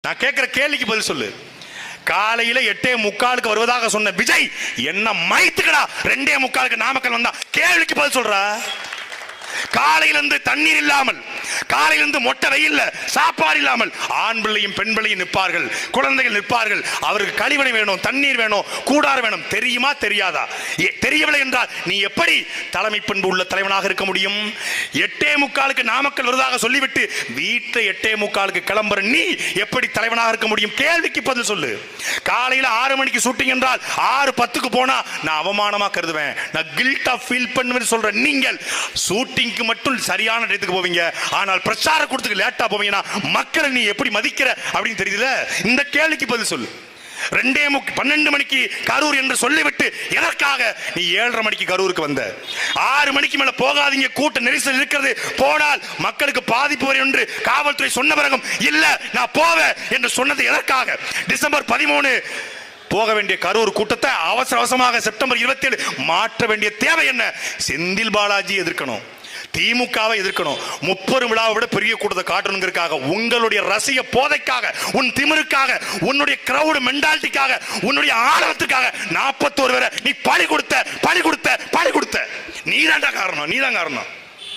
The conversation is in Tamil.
நான் கேட்கிற கேள்விக்கு பதில் சொல்லு. காலையில 8:45 வருவதாக சொன்ன விஜய் என்ன மைத்துக்கடா 2:45 நாமக்கல் வந்தா? கேள்விக்கு பதில் சொல்றா. காலையிலிருந்து தண்ணீர் இல்லாமல், காலையிலிருந்து மொட்டை வெயில்ல சாப்பாடு இல்லாமல் ஆண் பிள்ளையும் பெண் பிள்ளையும் நிற்பார்கள், குழந்தைகள் நிற்பார்கள். அவருக்கு கழிவறை வேணும், தண்ணீர் வேணும், கூடார வேணும். தெரியுமா தெரியாதா? தெரியவில்லை என்றால் நீ எப்படி தலைமை பண்பு உள்ள தலைவனாக இருக்க முடியும்? 8:45 நாமக்கல் வருவதாக சொல்லிவிட்டு வீட்டை 8:45 கிளம்புற நீ எப்படி தலைவனாக இருக்க முடியும்? கேள்விக்கு பதில் சொல்லு. காலையில 6 மணிக்கு ஷூட்டிங் என்றால் 6:10 போனா நான் அவமானமா கருதுவேன், நான் கில்ட்டா ஃபீல் பண்ணுவேன்னு சொல்ற நீங்கள் ஷூட்டிங் மட்டும் சரியான இடத்துக்கு போவீங்க, ஆனால் பிரச்சார கூட்டத்துக்கு லேட்டா போவீங்கன்னா மக்களை நீ எப்படி மதிக்கிற அப்படின்னு தெரியல. இந்த கேள்விக்கு பதில் சொல்லு. 12 மணிக்கு கரூர் என்று சொல்லிவிட்டு எதற்காக நீ 7:30 மணிக்கு கரூருக்கு வந்த? 6 மணிக்கு மேல போகாதீங்க, கூட்ட நெரிசல் இருக்கிறது, போனால் மக்களுக்கு பாதிப்பு வரும் என்று காவல்துறை சொன்ன பிறகும் இல்ல நான் போவேன் என்று சொன்னது எதற்காக? டிசம்பர் 13 போக வேண்டிய கரூர் கூட்டத்தை அவசர அவசரமாக செப்டம்பர் 27 மாற்ற வேண்டிய தேவை என்ன? செந்தில் பாலாஜி எதிர்க்கணும், திமுகவை எதிர்க்கணும், 30 விழாவை விட பெரிய கூட்டத்தை காட்டணுங்கிறதுக்காக, உங்களுடைய ரசிக போதைக்காக, உன் திமிருக்காக, உன்னுடைய கிரவுட் மென்டாலிட்டிக்காக, உன்னுடைய ஆணவத்துக்காக 41 பேரை நீ பழி கொடுத்த. நீதான் காரணம்.